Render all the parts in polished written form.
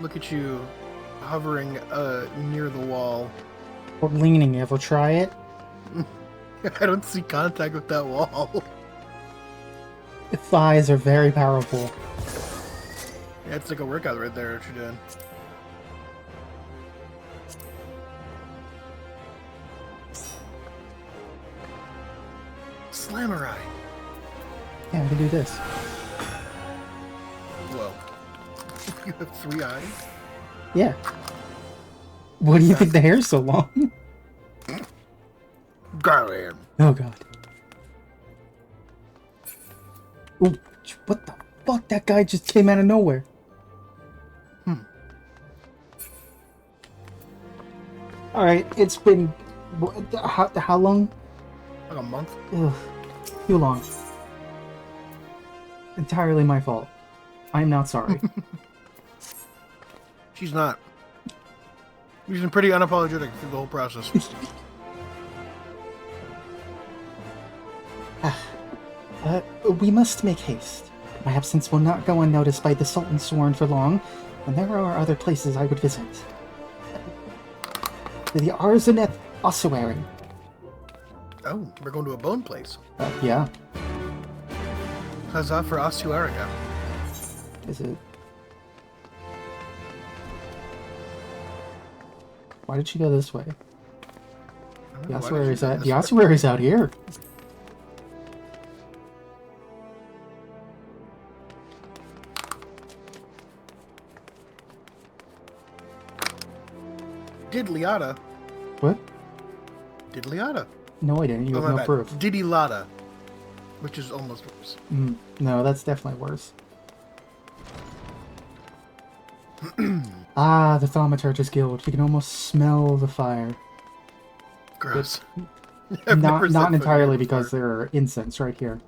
Look at you, hovering near the wall. Or leaning, ever try it? I don't see contact with that wall. Thighs are very powerful. Yeah, it's like a workout right there, what you're doing. Slamurai! Yeah, I can do this. Whoa. You have 3 eyes? Yeah. What do you think the hair's so long? Garland! Oh god. Ooh, what the fuck? That guy just came out of nowhere. Alright, it's been... How long? Like a month? Ugh, too long. Entirely my fault. I'm not sorry. She's not. She's been pretty unapologetic through the whole process. We must make haste. My absence will not go unnoticed by the Sultan Sworn for long, and there are other places I would visit. The Arzeneth Ossuary. Oh, we're going to a bone place. Yeah. Huzzah for Ossuarica. Is it? Why did she go this way? The ossuary's out. The ossuary's out here. Diddlyada. What? Diddlyada. No, I didn't. You have no proof. Diddy-lada. Which is almost worse. No, that's definitely worse. Ah, the Thaumaturge's Guild. You can almost smell the fire. Gross. Not entirely because there are incense right here.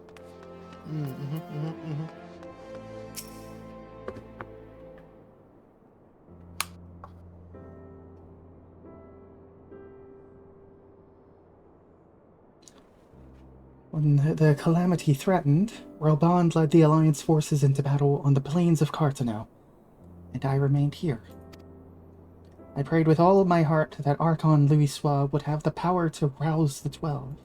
When the calamity threatened, Relbond led the Alliance forces into battle on the plains of Cartano, and I remained here. I prayed with all of my heart that Archon Louisoix would have the power to rouse the 12.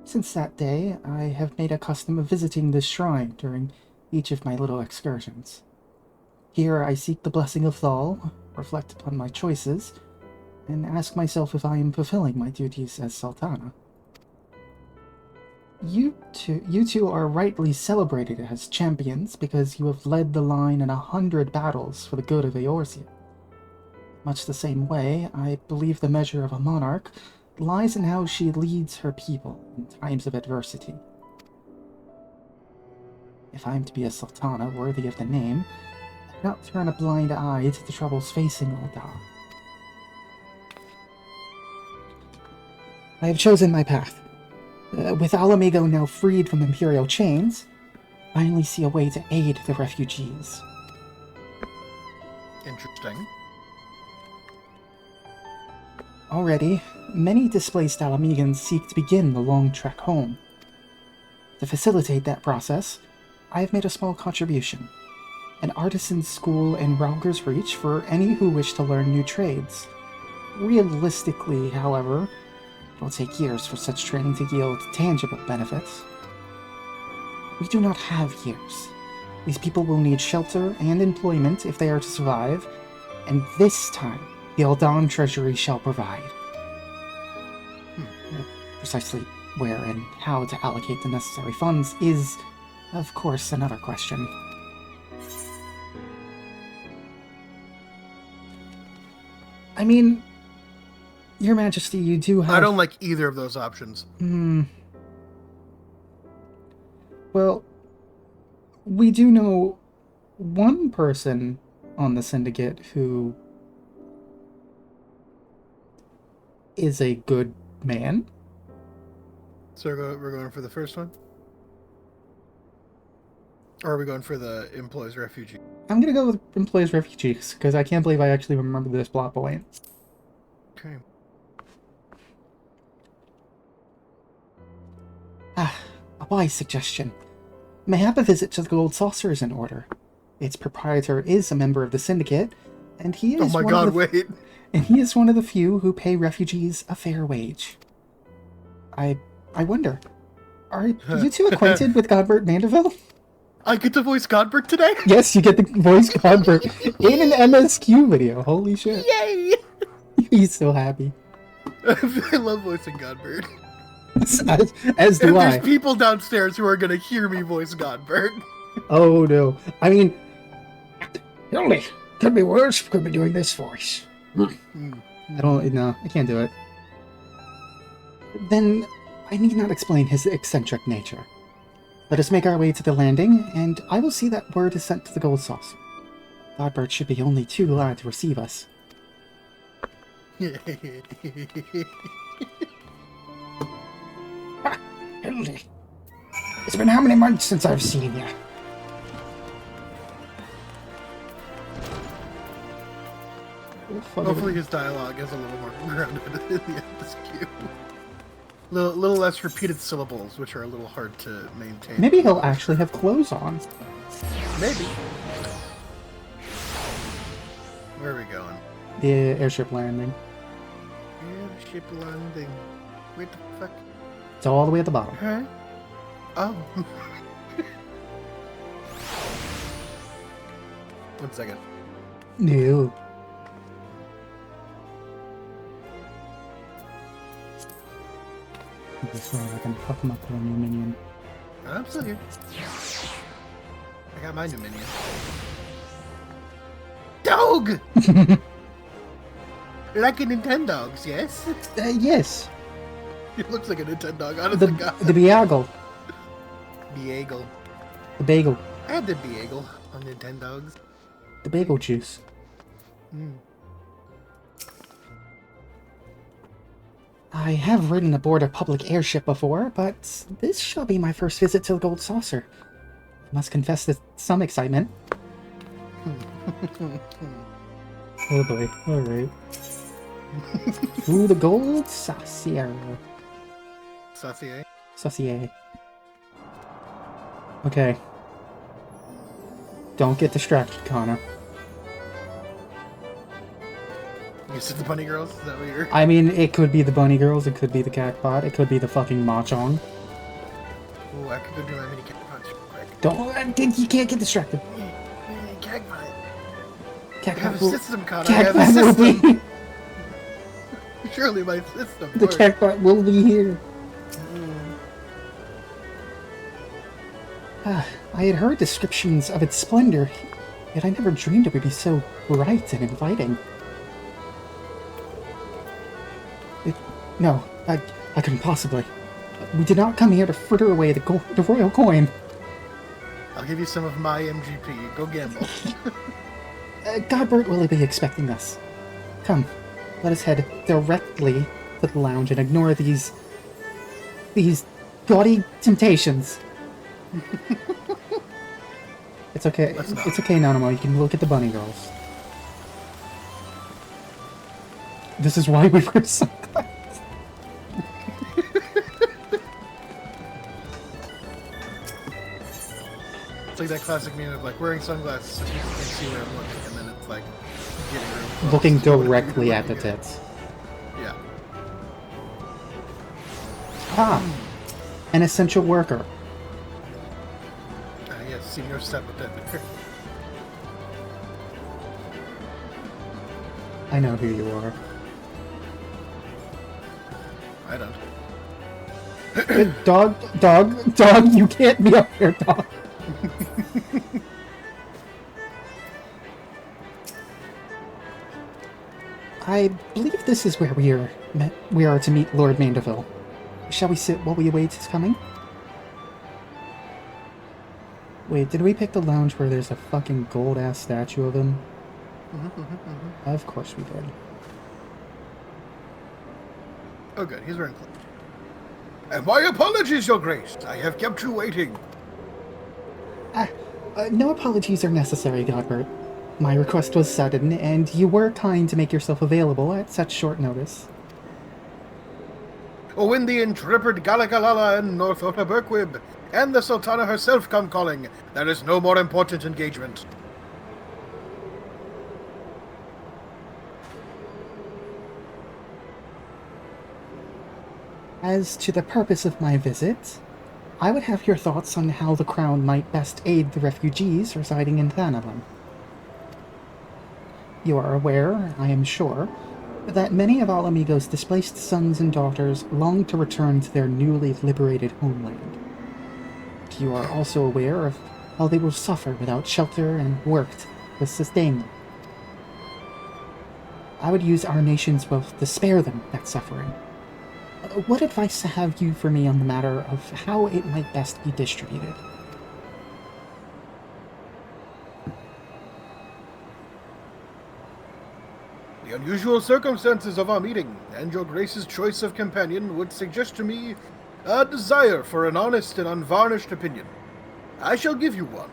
Since that day, I have made a custom of visiting this shrine during each of my little excursions. Here I seek the blessing of Thal, reflect upon my choices, and ask myself if I am fulfilling my duties as Sultana. You two are rightly celebrated as champions because you have led the line in 100 battles for the good of Eorzea. Much the same way, I believe the measure of a monarch lies in how she leads her people in times of adversity. If I am to be a sultana worthy of the name, I cannot turn a blind eye to the troubles facing Ul'dah. I have chosen my path. With Ala Mhigo now freed from Imperial chains, I only see a way to aid the refugees. Interesting. Already, many displaced Ala Mhigans seek to begin the long trek home. To facilitate that process, I have made a small contribution. An artisan's school in Rauger's Reach for any who wish to learn new trades. Realistically, however, it will take years for such training to yield tangible benefits. We do not have years. These people will need shelter and employment if they are to survive, and this time, the Aldan Treasury shall provide. Precisely where and how to allocate the necessary funds is, of course, another question. I mean, Your Majesty, you do have... I don't like either of those options. Well, we do know one person on the Syndicate who is a good man. So we're going for the first one? Or are we going for the Employees Refugee? I'm gonna go with Employees Refugees, because I can't believe I actually remember this plot point. Okay. A wise suggestion. Mayhap a visit to the Gold Saucer is in order. Its proprietor is a member of the syndicate, and he is Oh my one god, of the, wait. and he is one of the few who pay refugees a fair wage. I wonder, are you two acquainted with Godbert Mandeville? I get to voice Godbert today? Yes, you get the voice Godbert in an MSQ video. Holy shit. Yay! He's so happy. I love voicing Godbert. As do And I. there's people downstairs who are gonna hear me voice Godbert. Oh no. I mean, Hildy, could be worse. Could be doing this voice. No, I can't do it. Then I need not explain his eccentric nature. Let us make our way to the landing, and I will see that word is sent to the Gold Saucer. Godbert should be only too glad to receive us. Ah, Hildy. It's been how many months since I've seen you? Hopefully his dialogue is a little more grounded in the MSQ. Little less repeated syllables, which are a little hard to maintain. Maybe he'll actually have clothes on. Maybe. Where are we going? The airship landing. Airship landing. Where the fuck? It's all the way at the bottom. Huh? Oh. 1 second. No. This way I can fuck him up with a new minion. I'm still here. I got my new minion. Dog! Like a Nintendogs, yes? Yes. It looks like a Nintendo, honest The to God. Beagle. Beagle. The bagel. I had the Beagle on Nintendogs. The bagel juice. I have ridden aboard a public airship before, but this shall be my first visit to the Gold Saucer. I must confess to some excitement. Oh boy, alright. Ooh, the Gold Saucer. Saucier. Saucier. Okay. Don't get distracted, Connor. You said the bunny girls? Is that what you're... I mean, it could be the bunny girls, it could be the cactbot, it could be the fucking Machong. Ooh, I could go do my mini cat punch real quick. Don't, you can't get distracted. Cactbot. I Cactbot have a will, system, Connor. I have a Cactbot will system. be, Surely my system the works. cactbot will be here. I had heard descriptions of its splendor, yet I never dreamed it would be so bright and inviting. No, I couldn't possibly. We did not come here to fritter away the royal coin. I'll give you some of my MGP. Go gamble. Godbert will be expecting us. Come, let us head directly to the lounge and ignore these gaudy temptations. It's okay. It's okay, Nanamo. You can look at the bunny girls. This is why we wear sunglasses. It's like that classic meme of like wearing sunglasses so people can see where I'm looking, and then it's like getting really close Looking to what directly you're at the looking tits. Yeah. Ah, an essential worker. Yes, senior step with that. I know who you are. I don't. Dog, you can't be up here, dog. I believe this is where we are to meet Lord Mandeville. Shall we sit while we await his coming? Wait, did we pick the lounge where there's a fucking gold-ass statue of him? Of course we did. Oh good, he's wearing clothes. And my apologies, Your Grace. I have kept you waiting. No apologies are necessary, Godbert. My request was sudden, and you were kind to make yourself available at such short notice. Oh, when the intrepid Galagalala and Northota Berkwib and the Sultana herself come calling, there is no more important engagement. As to the purpose of my visit, I would have your thoughts on how the Crown might best aid the refugees residing in Thanalan. You are aware, I am sure, that many of Alamigo's displaced sons and daughters long to return to their newly liberated homeland. You are also aware of how they will suffer without shelter and work to sustain them. I would use our nation's wealth to spare them that suffering. What advice have you for me on the matter of how it might best be distributed? The unusual circumstances of our meeting and your Grace's choice of companion would suggest to me a desire for an honest and unvarnished opinion. I shall give you one.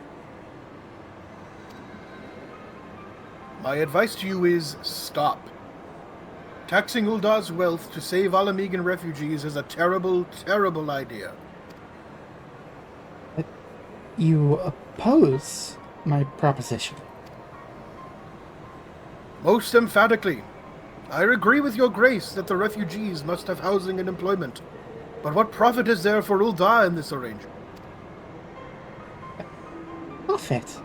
My advice to you is stop. Taxing Uldar's wealth to save Alamigan refugees is a terrible, terrible idea. But you oppose my proposition. Most emphatically. I agree with your Grace that the refugees must have housing and employment. But what profit is there for Uldar in this arrangement? Profit?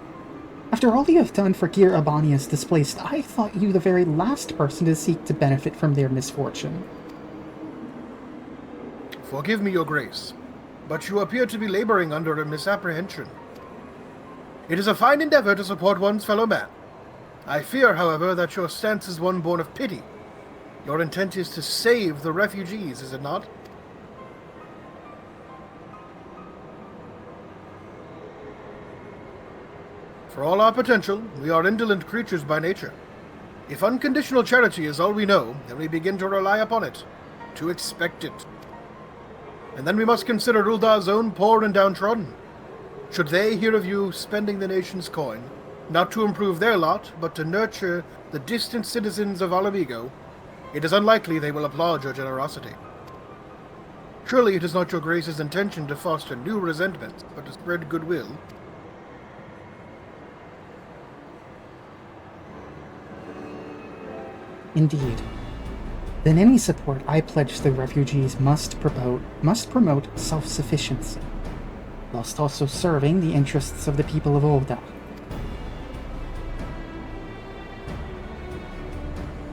After all you have done for Gir Abania's displaced, I thought you the very last person to seek to benefit from their misfortune. Forgive me, your Grace, but you appear to be laboring under a misapprehension. It is a fine endeavor to support one's fellow man. I fear, however, that your stance is one born of pity. Your intent is to save the refugees, is it not? For all our potential, we are indolent creatures by nature. If unconditional charity is all we know, then we begin to rely upon it, to expect it. And then we must consider Uldar's own poor and downtrodden. Should they hear of you spending the nation's coin, not to improve their lot, but to nurture the distant citizens of Alamigo, it is unlikely they will applaud your generosity. Surely it is not your Grace's intention to foster new resentments, but to spread goodwill. Indeed. Then any support I pledge to the refugees must promote self-sufficiency, whilst also serving the interests of the people of Ulda.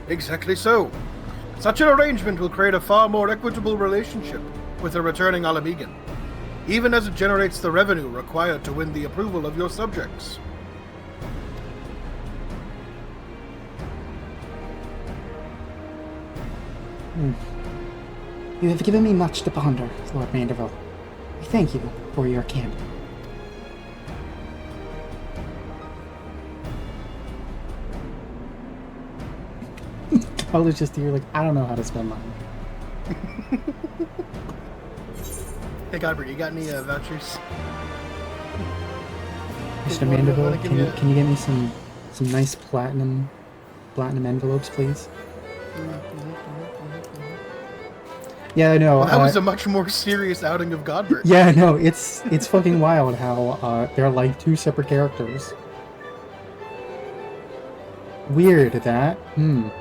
Exactly so. Such an arrangement will create a far more equitable relationship with the returning Alamigan, even as it generates the revenue required to win the approval of your subjects. You have given me much to ponder, Lord Mandeville. I thank you for your candor. Kyle is just here like, I don't know how to spell mine. Hey Godbert, you got any vouchers? Mr. Mandeville, can you get me some nice platinum envelopes, please? Yeah, I know. Well, that was a much more serious outing of Godbert. Yeah, no, it's fucking wild how they're like two separate characters. Weird that. I'm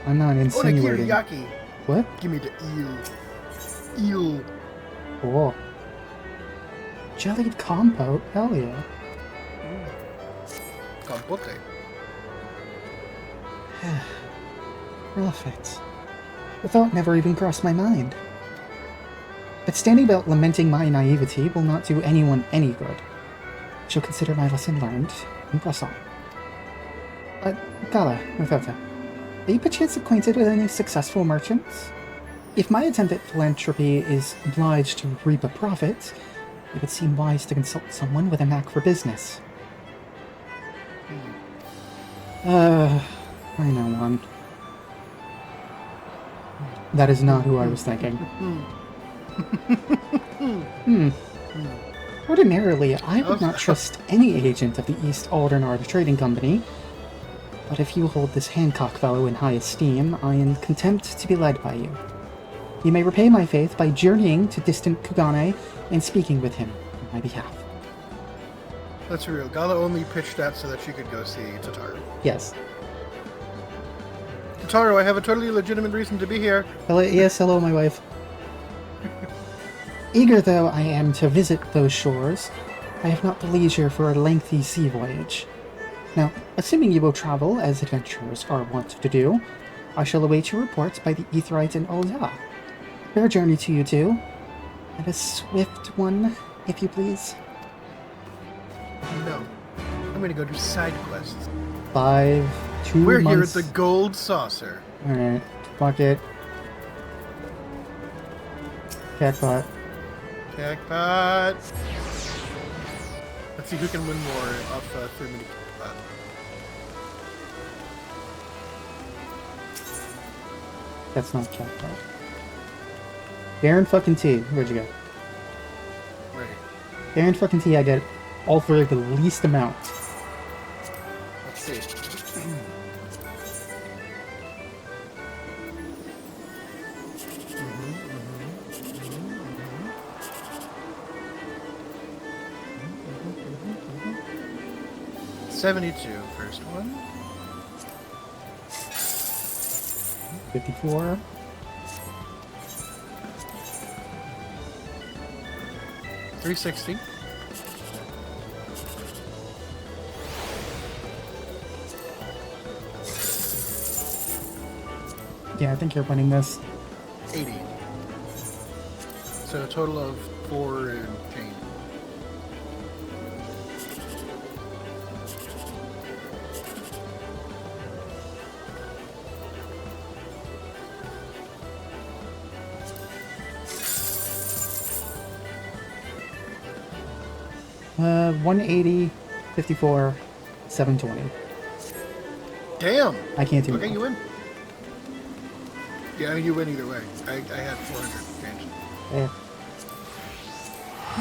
not insinuating. Onigiri-yaki. What? Give me the eel. Cool. Jellied compote? Hell yeah. Compote. Perfect. The thought never even crossed my mind. But standing about lamenting my naivety will not do anyone any good. I shall consider my lesson learned and press on. Gala, Mufeta, are you perchance acquainted with any successful merchants? If my attempt at philanthropy is obliged to reap a profit, it would seem wise to consult someone with a knack for business. I know one. That is not who I was thinking. Ordinarily, I would not trust any agent of the East Aldernard Trading Company, but if you hold this Hancock fellow in high esteem, I am content to be led by you. You may repay my faith by journeying to distant Kugane and speaking with him on my behalf. That's real. Gala only pitched that so that she could go see Tatar. Yes. Totaro, I have a totally legitimate reason to be here. Hello, yes, hello, my wife. Eager though I am to visit those shores, I have not the leisure for a lengthy sea voyage. Now, assuming you will travel as adventurers are wont to do, I shall await your reports by the Aetheryte and Ulda. Fair journey to you two, and a swift one, if you please. No. I'm gonna go do side quests. 2 We're months. here at the Gold Saucer. Alright, fuck it. Jackpot. Jackpot! Let's see who can win more off 3-minute jackpot. That's not jackpot. Darren fucking T, where'd you go? Right. Darren fucking T, I get all for the least amount. Let's see. 72, first one. 54. $360. Yeah, I think you're winning this. 80. So a total of 4 and change. Uh, 180, 54, 720. Damn! I can't do Okay, it. you win. Yeah, I mean, you win either way. I had 400 change. Yeah.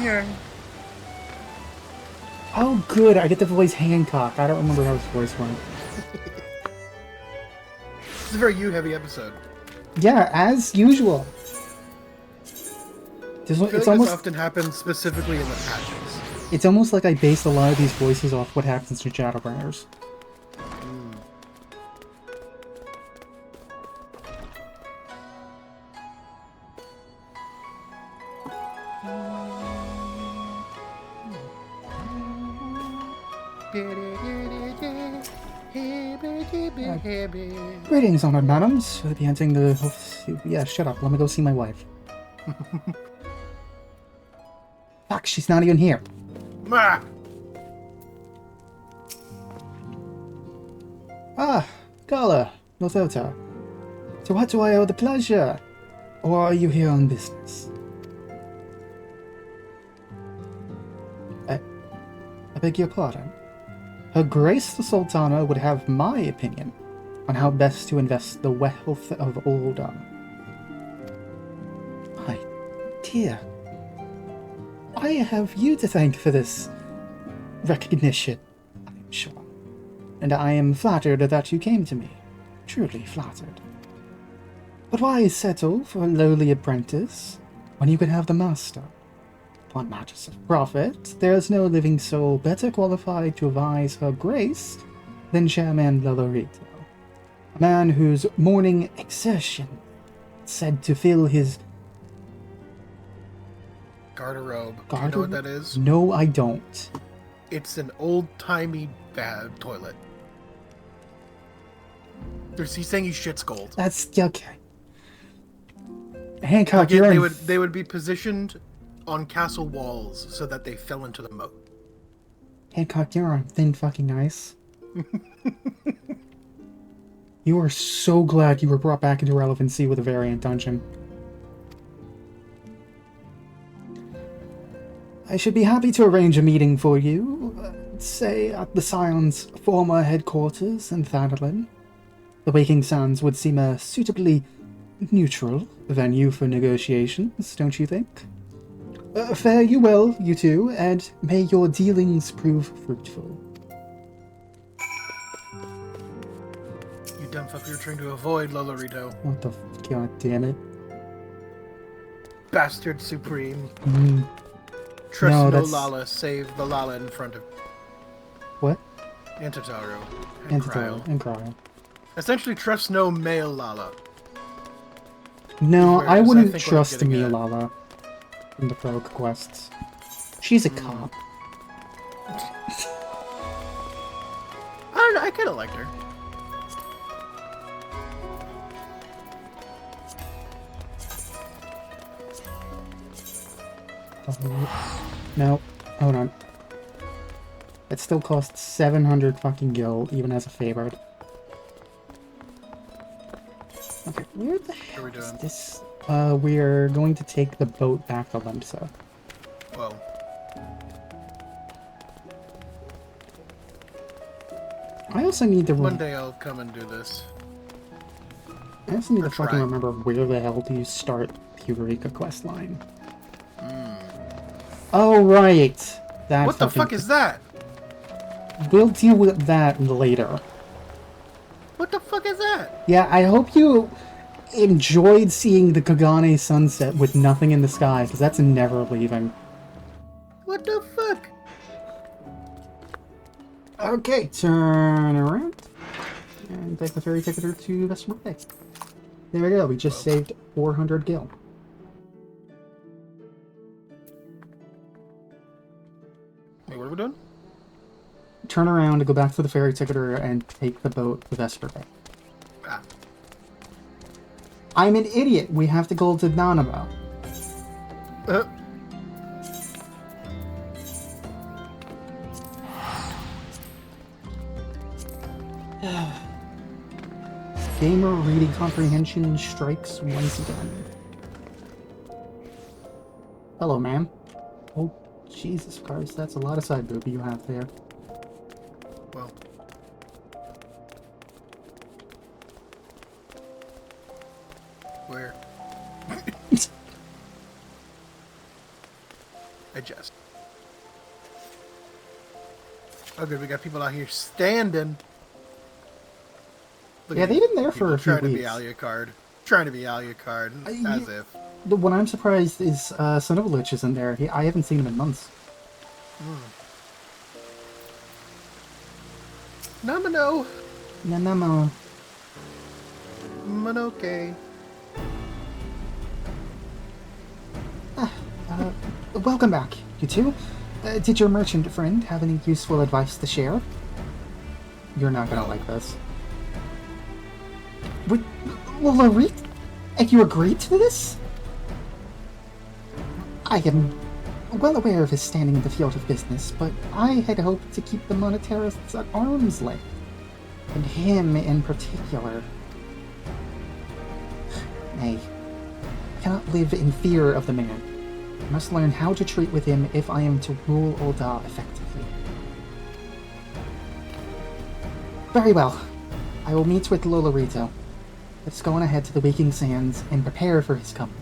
Here. Oh, good. I get to voice Hancock. I don't remember how his voice went. This is a very you-heavy episode. Yeah, as usual. I feel like It's almost this often happens specifically in the patches. it's almost like I based a lot of these voices off what happens to Shadowbringers. Greetings, honored madams. We'll be entering the... Yeah, shut up. Let me go see my wife. Fuck, she's not even here. Ah! Ah, Gala, Nothota. To what do I owe the pleasure? Or are you here on business? I beg your pardon. Her Grace the Sultana would have my opinion on how best to invest the wealth of Ulda. My dear, I have you to thank for this recognition, I'm sure. And I am flattered that you came to me. Truly flattered. But why settle for a lowly apprentice when you can have the master? Upon matters of profit, there is no living soul better qualified to advise her grace than Chairman Lolorito. A man whose morning exertion is said to fill his Garderobe. Do you know what that is? No, I don't. It's an old-timey bad toilet. He's saying he shits gold. That's okay. Hancock, Again, you're they would be positioned on castle walls so that they fell into the moat. Hancock, you're on thin fucking ice. You are so glad you were brought back into relevancy with a variant dungeon. I should be happy to arrange a meeting for you, say at the Scion's former headquarters in Thanalan. The Waking Sands would seem a suitably neutral venue for negotiations, don't you think? Fare you well, you two, and may your dealings prove fruitful. You dumb fuck, you're trying to avoid Lolorito. What the god damn it. Bastard supreme. Mm. Trust No, no, that's- Lala, save the Lala in front of What? Antotaro. Antitoro and Cryo. Essentially, trust no male Lala. No, Where I is, wouldn't think, what I'm trust getting at. Milala from the Rogue quests. She's a cop. I don't know, I kind of liked her. No, hold on. It still costs 700 fucking gil, even as a favored. Okay, where the hell What are we is doing? this? We're going to take the boat back to Limsa. Whoa. I also need to... One day I'll come and do this. I also need Or to fucking try. remember where the hell do you start the Eureka questline. Oh, right! That What the fuck is that? We'll deal with that later. What the fuck is that? Yeah, I hope you enjoyed seeing the Kagane sunset with nothing in the sky, because that's never leaving. What the fuck? Okay, turn around. And take the ferry ticketer to Vesper Bay. There we go, we just saved 400 gil. Wait, what are we doing? Turn around, go back to the ferry ticketer, and take the boat to Vesper Bay. Ah. I'm an idiot! We have to go to Nanamo. Gamer reading comprehension strikes once again. Hello, ma'am. Oh, Jesus Christ, that's a lot of side boob you have there. Well. Where? Adjust. Oh good, we got people out here standing. Look Yeah, at they've been there people for a few trying to be weeks. Alucard. Trying to be Alucard, as if. What I'm surprised is Sonovalich isn't there. I haven't seen him in months. Namano! Nanamo. Monoke. Welcome back, you two. Did your merchant friend have any useful advice to share? You're not gonna like this. Well, Larit? And you agreed to this? I am well aware of his standing in the field of business, but I had hoped to keep the monetarists at arm's length. And him in particular. Nay, I cannot live in fear of the man. I must learn how to treat with him if I am to rule Ul'dah effectively. Very well. I will meet with Lolorito. Let's go on ahead to the Waking Sands and prepare for his coming.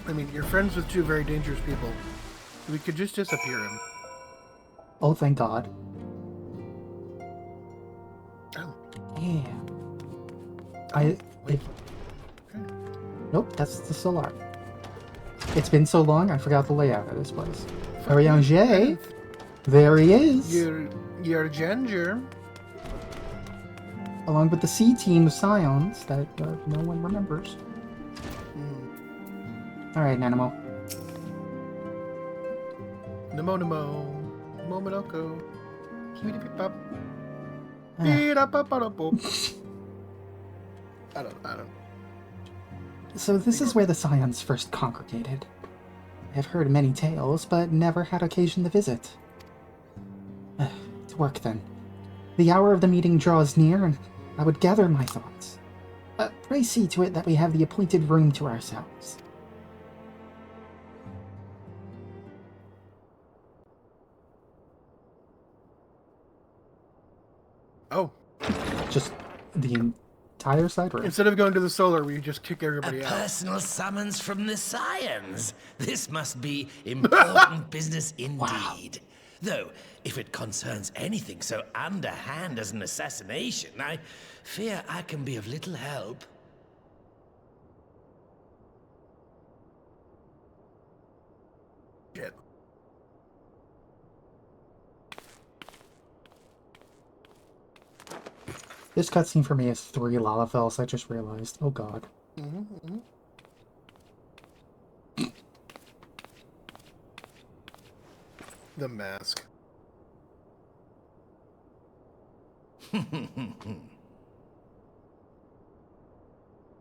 I mean, you're friends with two very dangerous people. We could just disappear him. Oh, thank God. Oh. Yeah. Wait. Nope, that's the Solar. It's been so long, I forgot the layout of this place. Arianger, there he is. Your ginger. Along with the C team of Scions that no one remembers. Alright, Nanamo. Namo. Momonoko. Pop. I don't. So this is where the Scions first congregated. I've heard many tales, but never had occasion to visit. To work then. The hour of the meeting draws near, and I would gather my thoughts. Pray see to it that we have the appointed room to ourselves. Oh. Just the entire side room. Instead of going to the solar, we just kick everybody A out. personal summons from the Scions. This must be important business indeed. Though, if it concerns anything so underhand as an assassination, I fear I can be of little help. Shit. This cutscene for me is 3 Lalafels, I just realized. Oh god. The mask.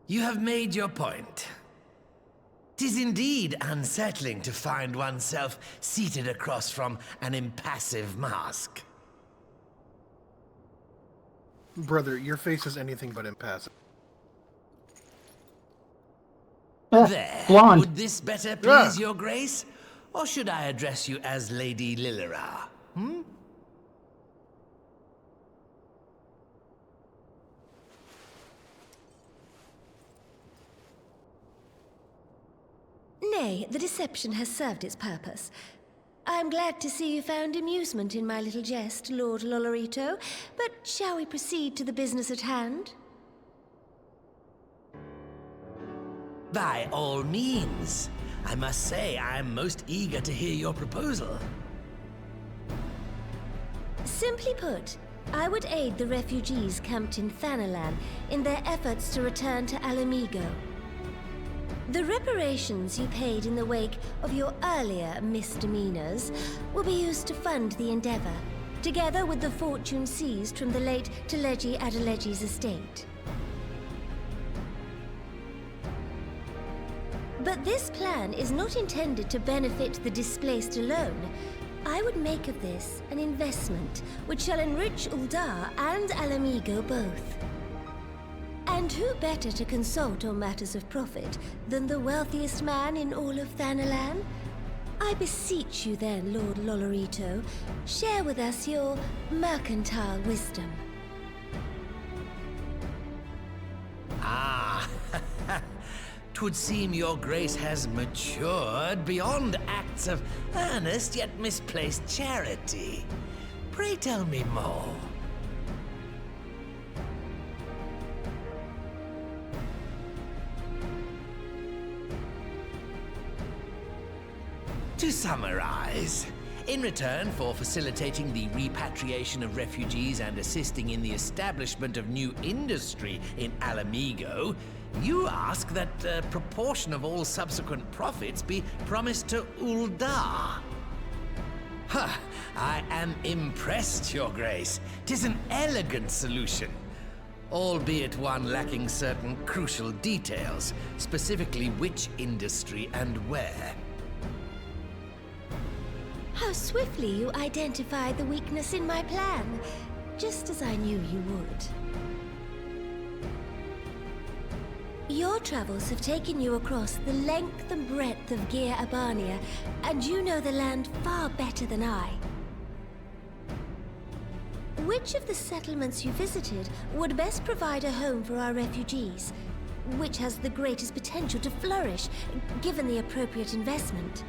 You have made your point. 'Tis indeed unsettling to find oneself seated across from an impassive mask. Brother, your face is anything but impassive. There. Blonde. Would this better please your grace? Or should I address you as Lady Lilira? Nay, the deception has served its purpose. I am glad to see you found amusement in my little jest, Lord Lolorito, but shall we proceed to the business at hand? By all means. I must say I am most eager to hear your proposal. Simply put, I would aid the refugees camped in Thanalan in their efforts to return to Alamigo. The reparations you paid in the wake of your earlier misdemeanors will be used to fund the endeavor, together with the fortune seized from the late Teleji Adeleji's estate. But this plan is not intended to benefit the displaced alone. I would make of this an investment which shall enrich Uldar and Alamigo both. And who better to consult on matters of profit than the wealthiest man in all of Thanalan? I beseech you then, Lord Lolorito, share with us your mercantile wisdom. Ah, 'twould seem your grace has matured beyond acts of earnest yet misplaced charity. Pray tell me more. To summarize, in return for facilitating the repatriation of refugees and assisting in the establishment of new industry in Alamigo, you ask that a proportion of all subsequent profits be promised to Uldar. Ha! I am impressed, Your Grace. 'Tis an elegant solution, albeit one lacking certain crucial details, specifically which industry and where. How swiftly you identified the weakness in my plan, just as I knew you would. Your travels have taken you across the length and breadth of Gir Abania, and you know the land far better than I. Which of the settlements you visited would best provide a home for our refugees? Which has the greatest potential to flourish, given the appropriate investment?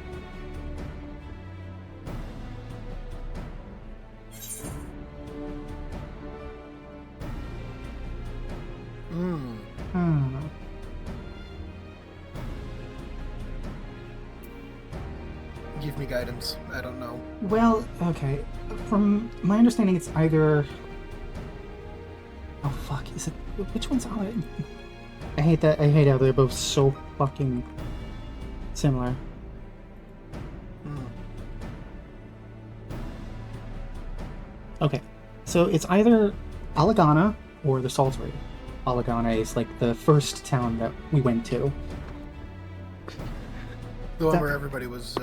Give me guidance. I don't know. Well, okay. From my understanding, it's either... Oh, fuck. Is it... Which one's on it? I hate that. I hate how they're both so fucking similar. Okay. So it's either Alagana or the Saltery. Alagana is like the first town that we went to. The one where everybody was,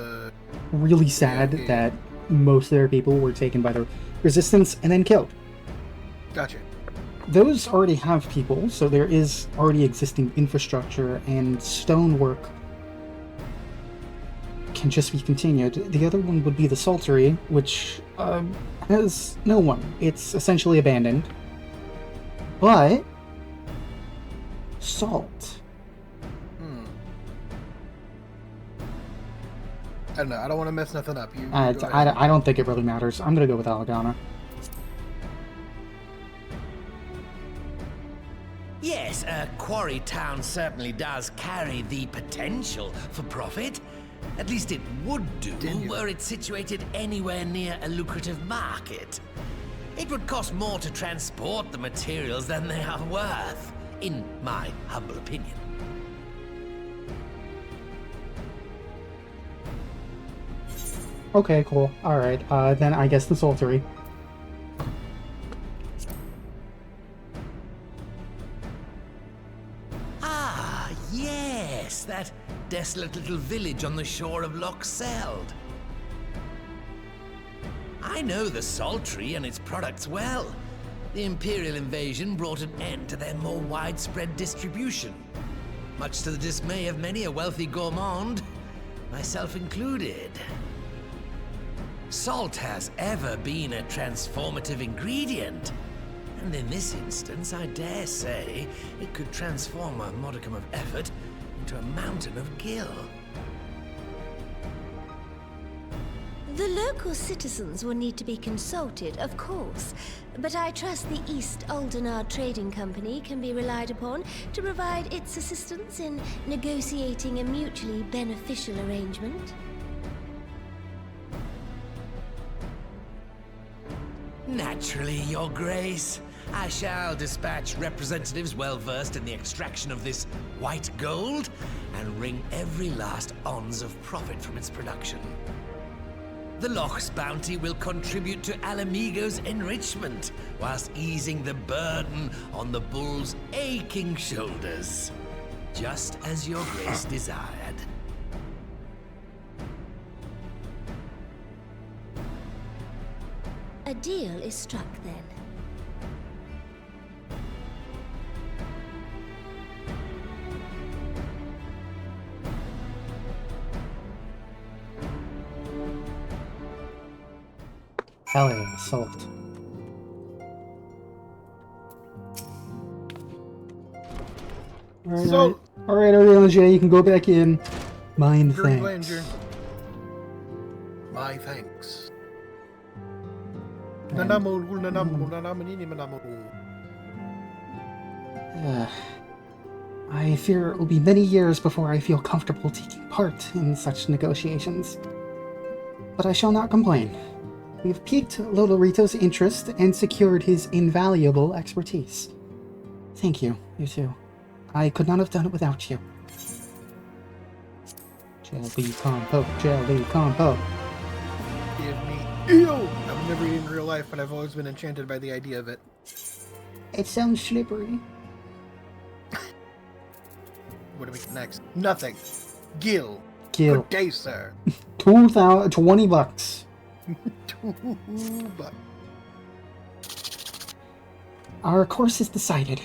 Really sad that most of their people were taken by the resistance and then killed. Gotcha. Those already have people, so there is already existing infrastructure, and stonework can just be continued. The other one would be the Saltery, which has no one. It's essentially abandoned. But salt. I don't know. I don't want to mess nothing up. You go I ahead. don't think it really matters. I'm gonna go with Alagana. Yes, a quarry town certainly does carry the potential for profit. At least it would do, were it situated anywhere near a lucrative market. It would cost more to transport the materials than they are worth, in my humble opinion. Okay, cool. Alright, then I guess the Saltery. Ah, yes, that desolate little village on the shore of Loch Seld. I know the Saltery and its products well. The Imperial invasion brought an end to their more widespread distribution, much to the dismay of many a wealthy gourmand, myself included. Salt has ever been a transformative ingredient, and in this instance, I dare say, it could transform a modicum of effort into a mountain of gil. The local citizens will need to be consulted, of course, but I trust the East Aldenar Trading Company can be relied upon to provide its assistance in negotiating a mutually beneficial arrangement. Naturally, Your Grace. I shall dispatch representatives well-versed in the extraction of this white gold and wring every last ons of profit from its production. The Loch's bounty will contribute to Alamigo's enrichment, whilst easing the burden on the bull's aching shoulders, just as Your Grace desired. A deal is struck then. Hell yeah, salt. Alright, Salt. alright, Ariana, you can go back in. Mine Green thanks. Ranger. My thanks. And- I fear it will be many years before I feel comfortable taking part in such negotiations. But I shall not complain. We've piqued Lolorito's interest and secured his invaluable expertise. Thank you, you two. I could not have done it without you. Jelly compo, jelly compo. Give me. Ew! I've never eaten in real life, but I've always been enchanted by the idea of it. It sounds slippery. What do we get next? Nothing. Gil. Gil. Good day, sir. 20 bucks. But Our course is decided.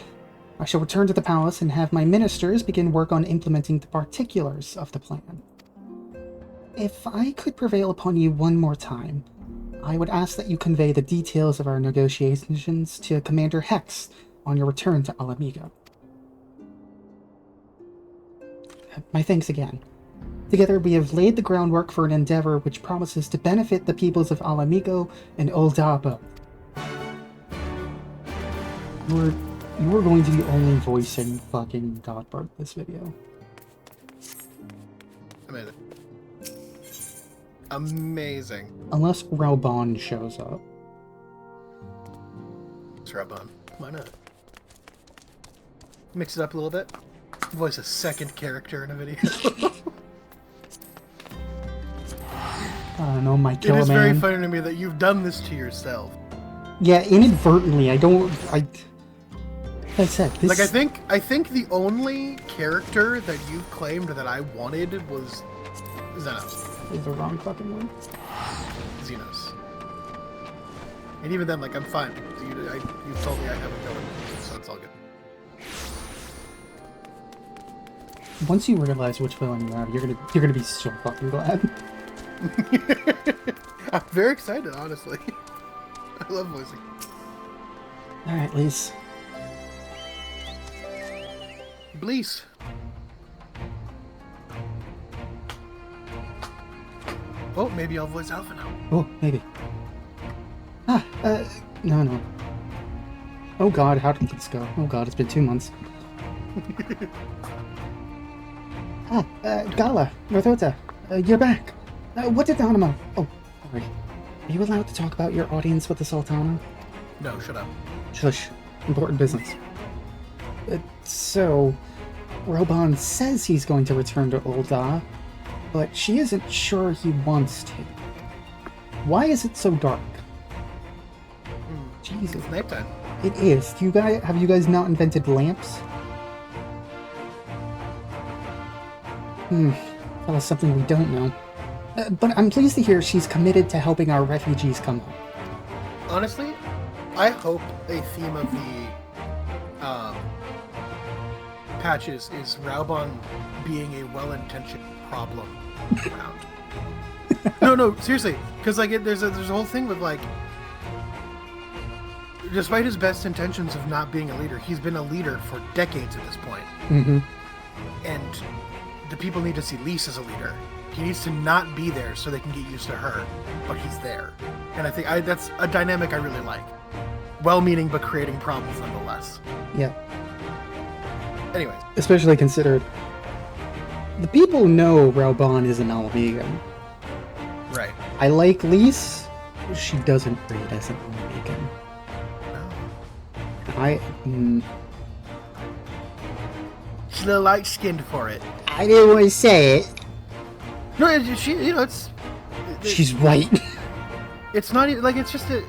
I shall return to the palace and have my ministers begin work on implementing the particulars of the plan. If I could prevail upon you one more time, I would ask that you convey the details of our negotiations to Commander Hex on your return to Alamigo. My thanks again. Together we have laid the groundwork for an endeavor which promises to benefit the peoples of Alamigo and Ul'dah both. You're going to be only voicing fucking Godbird this video. amazing. Amazing. Unless Raubon shows up. It's Rabban. Why not? Mix it up a little bit. Voice a second character in a video. I don't know, my It killer is man. very funny to me that you've done this to yourself. Yeah, inadvertently. I like I said, this... Like, I think the only character that you've claimed that I wanted was Xenos. is the wrong fucking one. Xenos. And even then, like, I'm fine. You told me I have a villain, so it's all good. Once you realize which villain you have, you're gonna be so fucking glad. I'm very excited, honestly. I love voicing. Alright, Lise. Blease. Oh, maybe I'll voice Alpha now. Oh, maybe. No. Oh god, how did this go? Oh god, it's been 2 months. Gala, Northota, you're back. What did Animo? Oh, sorry. Are you allowed to talk about your audience with the Sultana? No, shut up. Shush. Important business. So, Roban says he's going to return to Ul'dah, but she isn't sure he wants to. Why is it so dark? Jesus. It's nighttime. It is. Have you guys not invented lamps? Tell us something we don't know. But I'm pleased to hear she's committed to helping our refugees come home. Honestly, I hope a theme of the patches is Raubon being a well-intentioned problem around. No, seriously, because like there's a whole thing with like, despite his best intentions of not being a leader, he's been a leader for decades at this point. Mm-hmm. And the people need to see Lise as a leader. He needs to not be there so they can get used to her, but he's there. And I think that's a dynamic I really like. Well-meaning, but creating problems nonetheless. Yeah. Anyways. Especially considered the people know Raubon is an Alamigan. Right. I like Lise. She doesn't read as an Alamigan. She's a little light-skinned for it. I didn't want to say it. No, she, it's... She's right. It's not even, like, it's just a...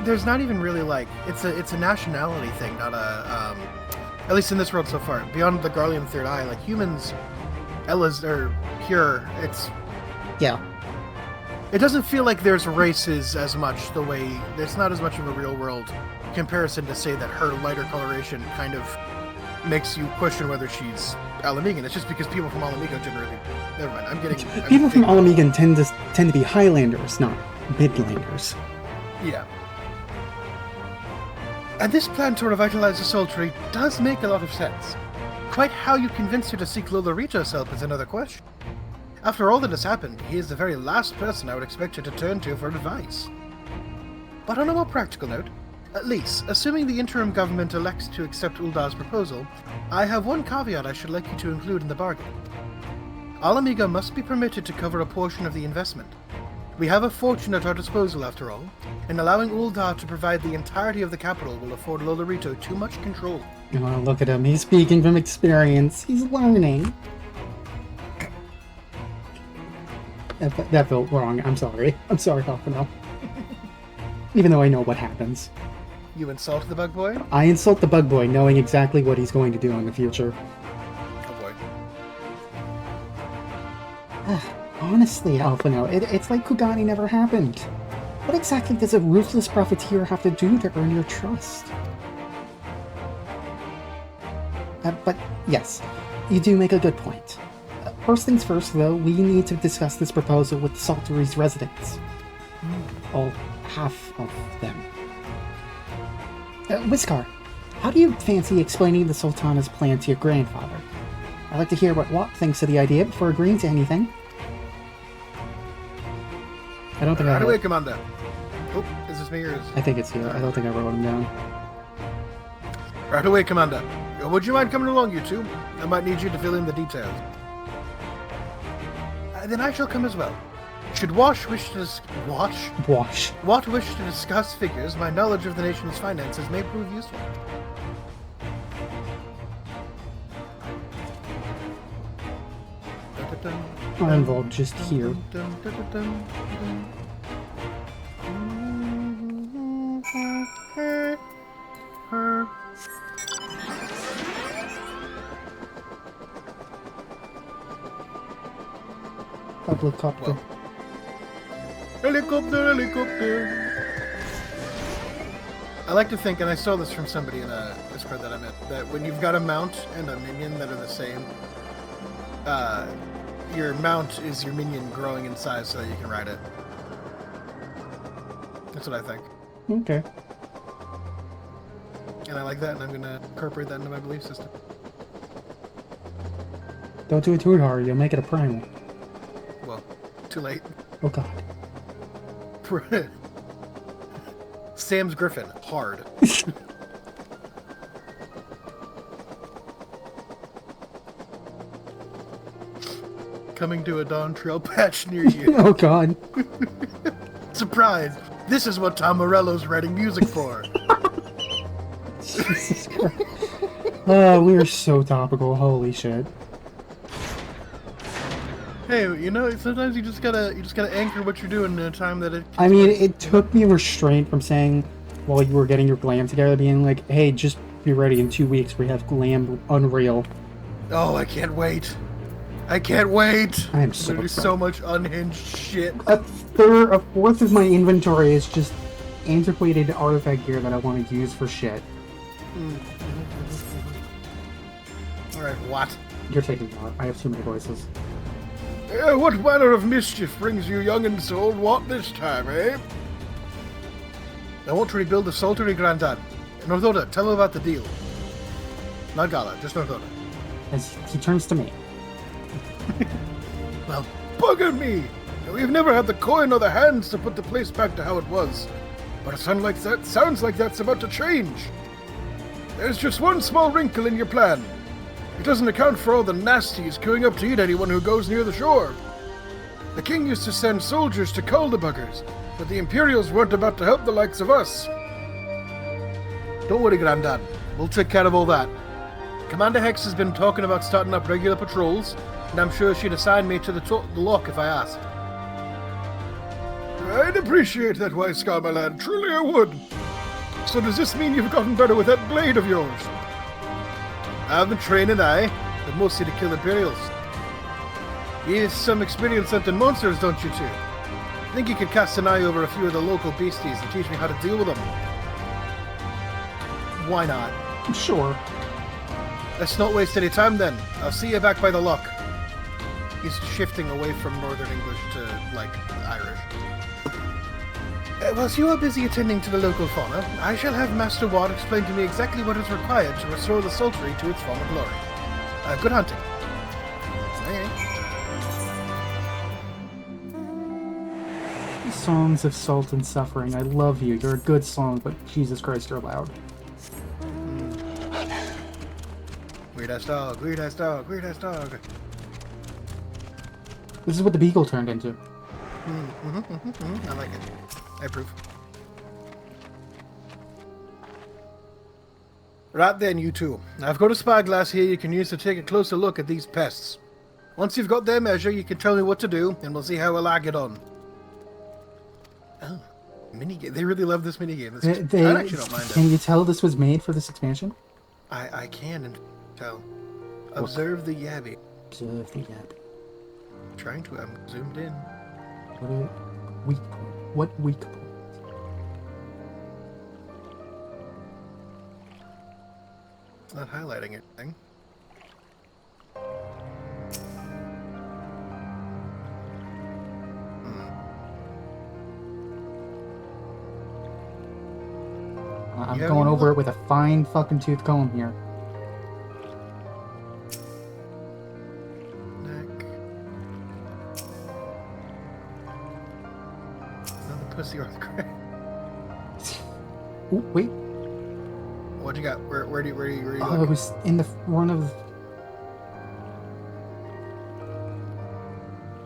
There's not even really, like... It's a nationality thing, not a, at least in this world so far. Beyond the Garlean Third Eye, like, humans... Ella's, or pure, it's... Yeah. It doesn't feel like there's races as much the way... It's not as much of a real-world comparison to say that her lighter coloration kind of makes you question whether she's Alamigan. It's just because people from Alamigo generally... Never mind, People from Alamigan tend to be Highlanders, not Midlanders. Yeah. And this plan to revitalize the Soul Tree does make a lot of sense. Quite how you convinced her to seek Lolorito's help is another question. After all that has happened, he is the very last person I would expect her to turn to for advice. But on a more practical note, at least, assuming the interim government elects to accept Uldah's proposal, I have one caveat I should like you to include in the bargain. Alamiga must be permitted to cover a portion of the investment. We have a fortune at our disposal, after all, and allowing Ul'dah to provide the entirety of the capital will afford Lolorito too much control. Oh, look at him. He's speaking from experience. He's learning. That felt wrong. I'm sorry. I'm sorry, Alphino. Even though I know what happens. You insult the bug boy? I insult the bug boy, knowing exactly what he's going to do in the future. Oh boy. Honestly, Alphino, it's like Kugani never happened. What exactly does a ruthless profiteer have to do to earn your trust? But yes, you do make a good point. First things first, though, we need to discuss this proposal with the Saltery's residents. All half of them. Whiskar, how do you fancy explaining the Sultana's plan to your grandfather? I'd like to hear what Watt thinks of the idea before agreeing to anything. I don't think I Right away, Commander. Oh, is this me or is... I think it's you. I don't think I wrote him down. Right away, Commander. Would you mind coming along, you two? I might need you to fill in the details. Then I shall come as well. Should Watt wish to discuss figures, my knowledge of the nation's finances may prove useful. Arnvold just here. Helicopter. Helicopter. I like to think, and I saw this from somebody in a Discord that I met, that when you've got a mount and a minion that are the same, your mount is your minion growing in size so that you can ride it. That's what I think. Okay. And I like that, and I'm going to incorporate that into my belief system. Don't do it too hard, you'll make it a primal. Well, too late. Oh god. Sam's Griffin, hard. Coming to a Dawn Trail patch near you. Oh god. Surprise! This is what Tom Morello's writing music for. Jesus Christ. Oh, we are so topical. Holy shit. Hey, you know, sometimes you just gotta anchor what you're doing in a time that it. I mean, it took me restraint from saying, while you were getting your glam together, being like, hey, just be ready in 2 weeks. We have glam unreal. Oh, I can't wait. I can't wait. I am so There's excited. so much unhinged shit. A fourth of my inventory is just antiquated artifact gear that I want to use for shit. Alright, what? You're taking a lot. I have too many voices. What manner of mischief brings you young and sold what this time, eh? I want to rebuild the Saltery, Grandad. Northoda, tell him about the deal. Not Gala, just Northoda. As he turns to me. Well, bugger me! We've never had the coin or the hands to put the place back to how it was. But it sounds like that's about to change. There's just one small wrinkle in your plan. It doesn't account for all the nasties queuing up to eat anyone who goes near the shore. The king used to send soldiers to cull the buggers, but the Imperials weren't about to help the likes of us. Don't worry, Grandad. We'll take care of all that. Commander Hex has been talking about starting up regular patrols, and I'm sure she'd assign me to the lock if I asked. I'd appreciate that, Wise Scar, my lad. Truly I would. So does this mean you've gotten better with that blade of yours? I've been training, but mostly to kill Imperials. You have some experience hunting monsters, don't you, too? I think you could cast an eye over a few of the local beasties and teach me how to deal with them. Why not? Sure. Let's not waste any time, then. I'll see you back by the lock. He's shifting away from Northern English to, Irish. Whilst you are busy attending to the local fauna, I shall have Master Watt explain to me exactly what is required to restore the Sultry to its former glory. Good hunting. Songs of salt and suffering. I love you. You're a good song, but Jesus Christ, you're loud. Weird-ass dog, weird-ass dog, weird-ass dog. This is what the beagle turned into. I like it. I approve. Right then, you two. I've got a spyglass here you can use to take a closer look at these pests. Once you've got their measure, you can tell me what to do, and we'll see how well I get on. Oh, minigame. They really love this minigame. I actually don't mind it. Can you tell this was made for this expansion? I can tell. Observe the yabby. Observe the yabby. Trying to. I'm zoomed in. What weak point? It's not highlighting anything. I'm going over it with a fine fucking tooth comb here. Neck. Another pussy or the crack. Ooh, wait. What you got? Where do you It was in the front of...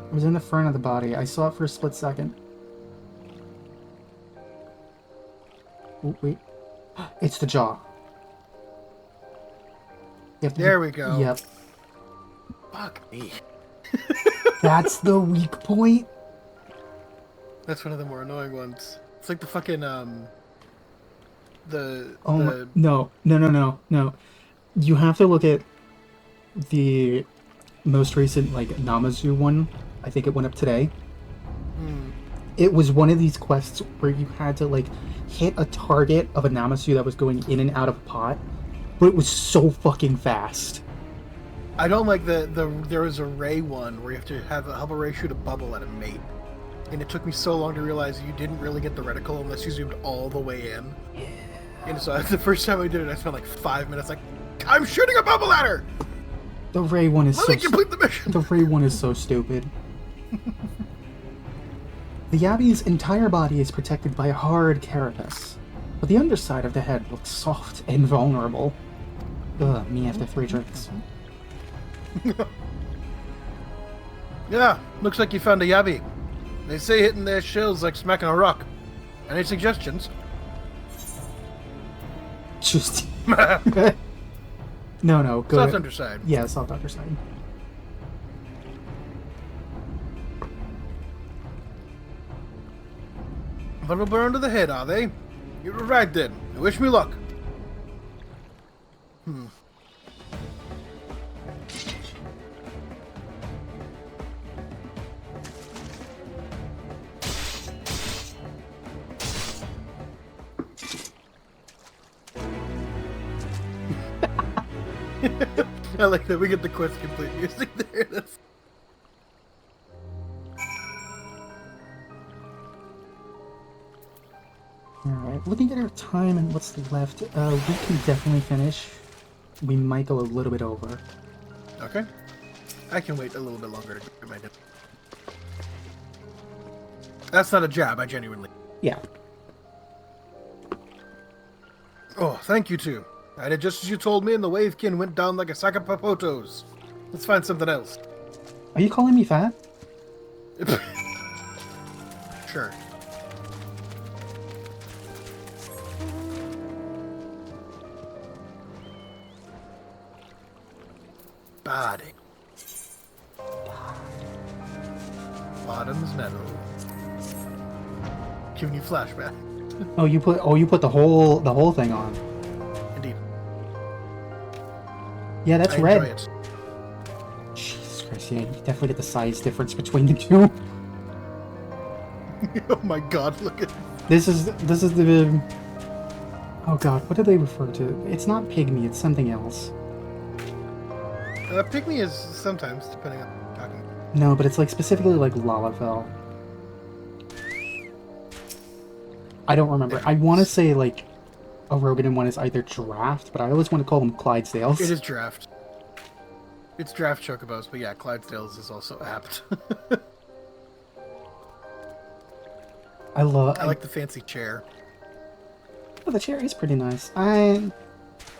It was in the front of the body. I saw it for a split second. Ooh, wait. It's the jaw. There we go. Yep. Fuck me. That's the weak point? That's one of the more annoying ones. It's like the fucking, No. You have to look at the most recent, Namazu one. I think it went up today. It was one of these quests where you had to, hit a target of a Namazu that was going in and out of a pot, but it was so fucking fast. I don't like there was a Ray one where you have to have a Hubble Ray shoot a bubble at a mate. And it took me so long to realize you didn't really get the reticle unless you zoomed all the way in. Yeah. And so the first time I did it, I spent 5 minutes I'm shooting a bubble at her! The Ray one is Let me complete the mission! The Ray one is so stupid. The Yabby's entire body is protected by a hard carapace, but the underside of the head looks soft and vulnerable. Ugh, me after 3 drinks. Yeah, looks like you found a Yabby. They say hitting their shells like smacking a rock. Any suggestions? Just... No, go Soft ahead. underside. Yeah, soft underside. But we'll burn to the head, are they? You're right then. Wish me luck. I like that we get the quest complete music there. That's... Alright, looking at our time and what's left, we can definitely finish. We might go a little bit over. Okay. I can wait a little bit longer to get my dinner. That's not a jab, I genuinely... Yeah. Oh, thank you too. I did just as you told me and the wavekin went down like a sack of popotos. Let's find something else. Are you calling me fat? Sure. Body. Bottom's metal. Giving you flashback. Oh, you put the whole thing on. Indeed. Yeah, that's I red. enjoy it. Jesus Christ, yeah, you definitely get the size difference between the two. Oh my god, look at... This is the... Oh god, what do they refer to? It's not pygmy, it's something else. Pygmy is sometimes, depending on what you're talking. No, but it's like specifically like Lalafell. I don't remember. I want to say like a Rogan one is either draft, but I always want to call them Clydesdales. It is draft. It's draft chocobos, but yeah, Clydesdales is also apt. I like the fancy chair. Oh, the chair is pretty nice. I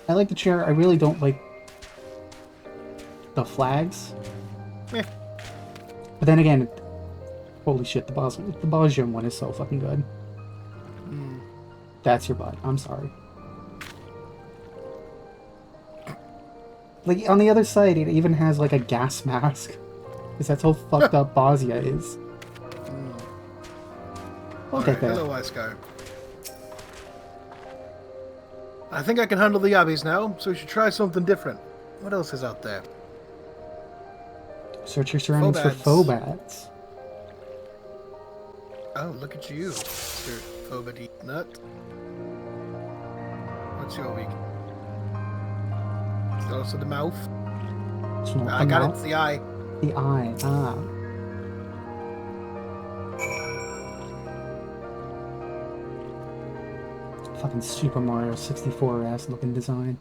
like the chair. I really don't like the flags. Eh. But then again, holy shit, the Bosnian one is so fucking good. That's your butt. I'm sorry. Like, on the other side, it even has, like, a gas mask. Because that's how fucked up Bosnia is. We'll get there. Hello, Ice Guy. I think I can handle the yabbies now, so we should try something different. What else is out there? Search your surroundings for phobats. Oh, look at you, Mr. Phobady Nut. What's your weak? Is it also the mouth? It's not I the got it, mouth. it's the eye. The eye, ah. Fucking Super Mario 64 ass looking design.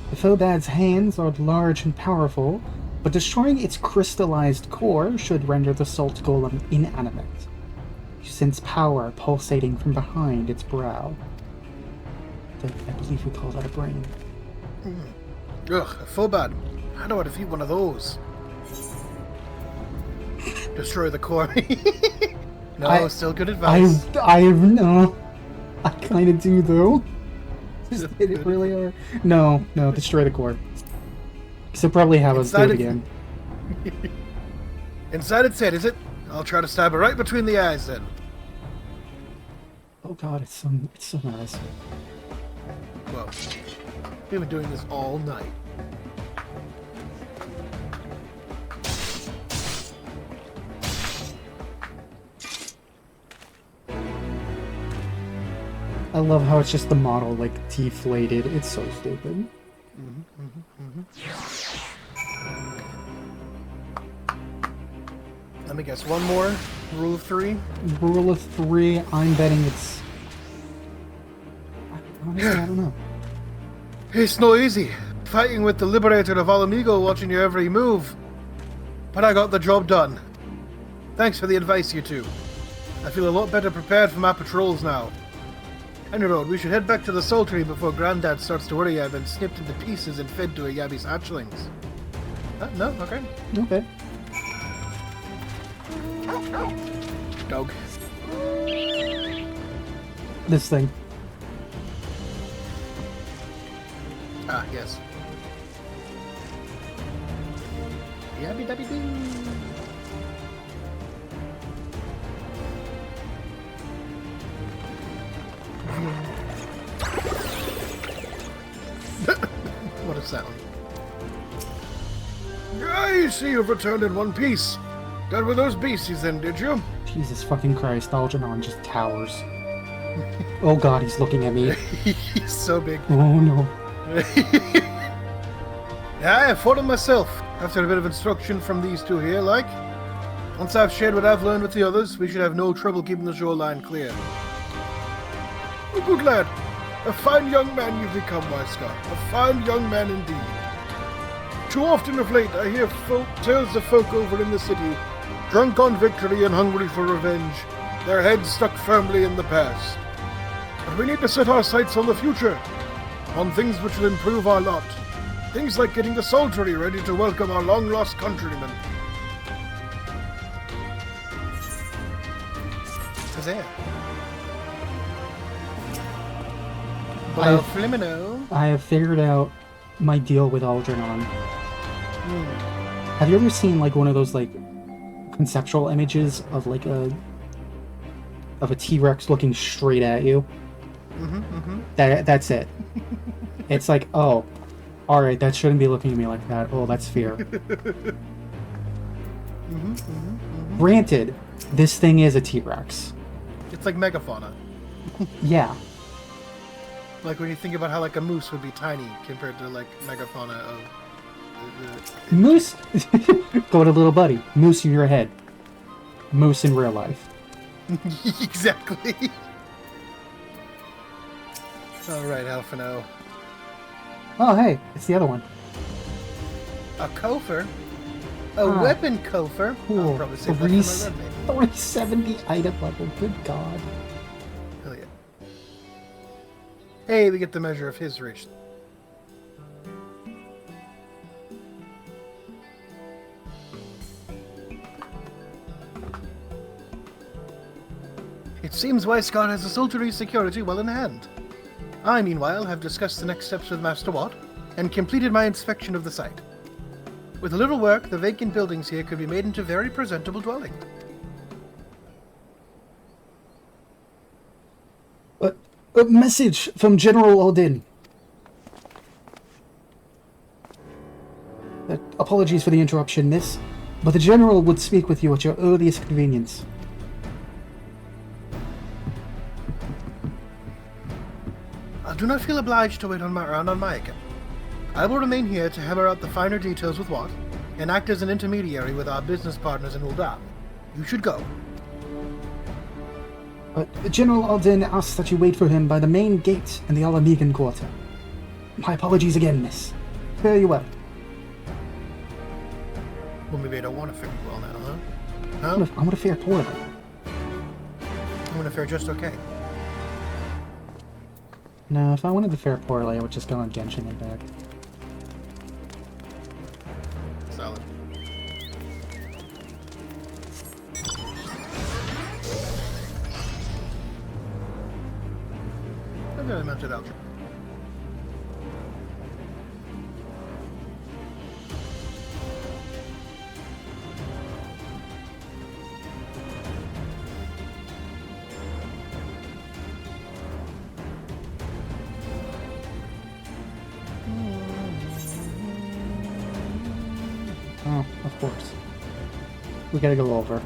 The Phobad's hands are large and powerful, but destroying its crystallized core should render the salt golem inanimate. You sense power pulsating from behind its brow. I believe we call that a brain. Ugh, a Phobad. How do I defeat one of those? Destroy the core. No, still good advice. No. I kind of do, though. Did it really are? No, destroy the core. Because they'll probably have us do it again. Inside its head, is it? I'll try to stab it right between the eyes then. Oh god, it's so nice. Well, we've been doing this all night. I love how it's just the model, like, deflated. It's so stupid. Let me guess, one more? Rule of 3? Rule of 3, I'm betting it's... Honestly, I don't know. It's no easy. Fighting with the Liberator of Alamigo watching your every move. But I got the job done. Thanks for the advice, you two. I feel a lot better prepared for my patrols now. Anyway, we should head back to the Sultry before Grandad starts to worry I've been snipped into pieces and fed to a Yabby's hatchlings. No? Okay. Okay. Dog. This thing. Ah, yes. Yabby dabby doo. What a sound. I see you've returned in one piece. Done with those beasties then, did you? Jesus fucking Christ, Algernon just towers. Oh god, he's looking at me. He's so big. Oh no. I fought him myself, after a bit of instruction from these two here, like. Once I've shared what I've learned with the others, we should have no trouble keeping the shoreline clear. A good lad. A fine young man you've become, my Scott. A fine young man indeed. Too often of late I hear tales of folk over in the city, drunk on victory and hungry for revenge, their heads stuck firmly in the past. But we need to set our sights on the future, on things which will improve our lot. Things like getting the soldiery ready to welcome our long-lost countrymen. Who's there? I have figured out my deal with Algernon. Have you ever seen like one of those like conceptual images of like a T-Rex looking straight at you? That's it. It's like, oh, all right, that shouldn't be looking at me like that. Oh, that's fear. Granted, this thing is a T-Rex. It's like megafauna. Yeah. Like when you think about how like a moose would be tiny compared to like megafauna of Moose. Go to little buddy. Moose in your head. Moose in real life. Exactly. All right, Alphino. Oh, hey, it's the other one. A Kofer? A weapon Kofer? Cool. I'll probably save that for my run, maybe. 370 item level. Good God. Hell yeah. Hey, we get the measure of his reach. It seems Scott has the soldiery's security well in hand. I, meanwhile, have discussed the next steps with Master Watt, and completed my inspection of the site. With a little work, the vacant buildings here could be made into very presentable dwelling. A message from General Odin. Apologies for the interruption, miss, but the General would speak with you at your earliest convenience. I do not feel obliged to wait on my account. I will remain here to hammer out the finer details with Watt, and act as an intermediary with our business partners in Ul'dah. You should go. General Alden asks that you wait for him by the main gate in the Alamegan Quarter. My apologies again, miss. Fare you well. Well, maybe I don't want to fare well now, huh? I want to fare poorly. I'm going to fare just okay. No, if I wanted to fare poorly, I would just go on Genshin Impact. Solid. I've got a mounted outro. Oh, of course. We gotta go over.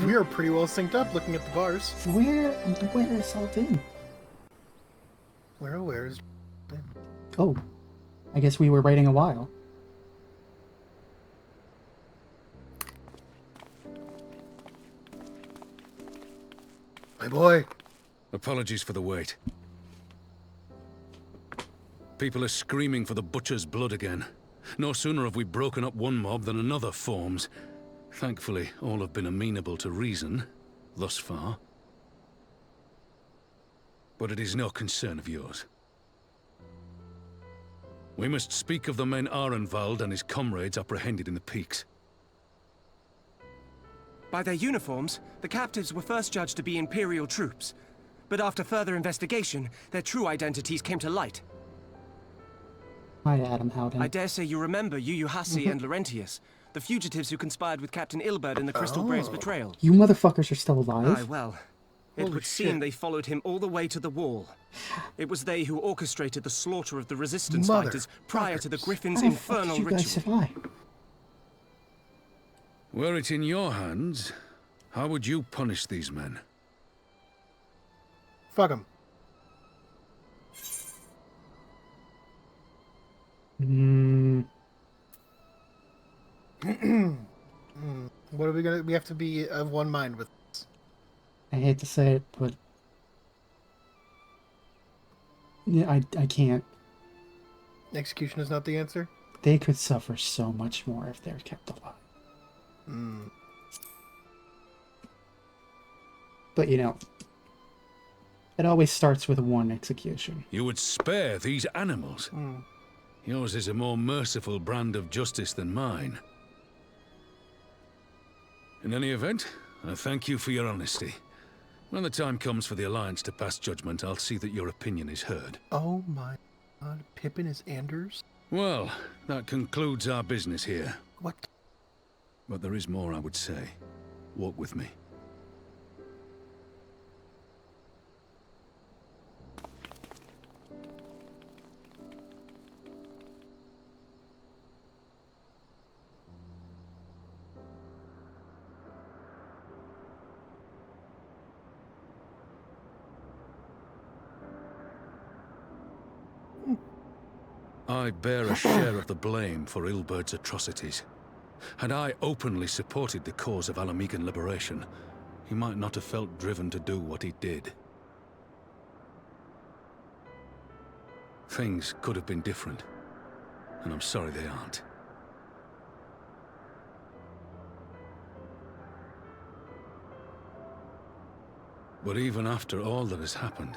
We are pretty well synced up looking at the bars. Where is Alden? Where's... Oh, I guess we were waiting a while. . boy. Apologies for the wait. People are screaming for the butcher's blood again. No sooner have we broken up one mob than another forms. Thankfully, all have been amenable to reason, thus far. But it is no concern of yours. We must speak of the men Arenvald and his comrades apprehended in the peaks. By their uniforms, the captives were first judged to be Imperial troops. But after further investigation, their true identities came to light. Hi, Adam Howden. I dare say you remember Yu Hassi and Laurentius, the fugitives who conspired with Captain Ilberd in the Crystal Brave's betrayal. You motherfuckers are still Aye, alive? well, it Holy would shit. seem they followed him all the way to the wall. It was they who orchestrated the slaughter of the resistance Mother fighters prior to the Griffin's How the fuck infernal did you guys ritual. survive? Were it in your hands, how would you punish these men? Fuck him. What are we gonna? We have to be of one mind with this. I hate to say it, but yeah, I can't. Execution is not the answer. They could suffer so much more if they're kept alive. But you know, it always starts with one execution. You would spare these animals? Yours is a more merciful brand of justice than mine. In any event, I thank you for your honesty. When the time comes for the Alliance to pass judgment, I'll see that your opinion is heard. Oh my god, Pippin is Anders? Well, that concludes our business here. What? But there is more I would say. Walk with me. I bear a share of the blame for Ilberd's atrocities. Had I openly supported the cause of Alamegan liberation, he might not have felt driven to do what he did. Things could have been different, and I'm sorry they aren't. But even after all that has happened,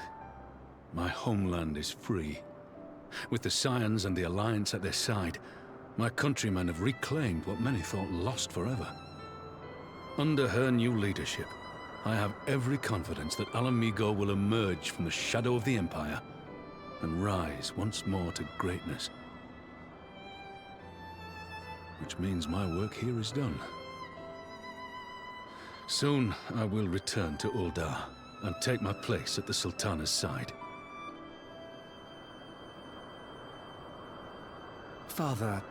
my homeland is free. With the Scions and the Alliance at their side, my countrymen have reclaimed what many thought lost forever. Under her new leadership, I have every confidence that Alamigo will emerge from the shadow of the Empire and rise once more to greatness. Which means my work here is done. Soon I will return to Uldar and take my place at the Sultana's side. Father...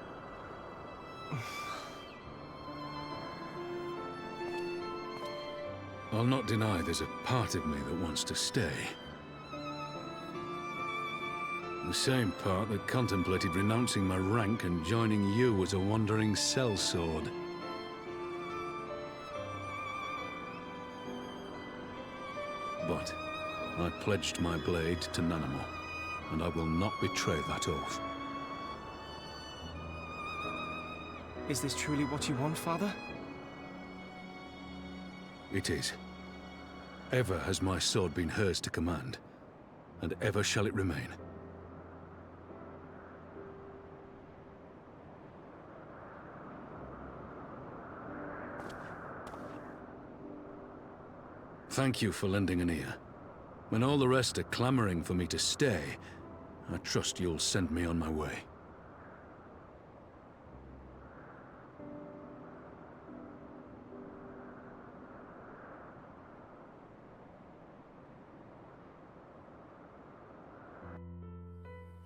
I'll not deny there's a part of me that wants to stay. The same part that contemplated renouncing my rank and joining you as a wandering sellsword. But I pledged my blade to Nanamo, and I will not betray that oath. Is this truly what you want, Father? It is. Ever has my sword been hers to command, and ever shall it remain. Thank you for lending an ear. When all the rest are clamoring for me to stay, I trust you'll send me on my way.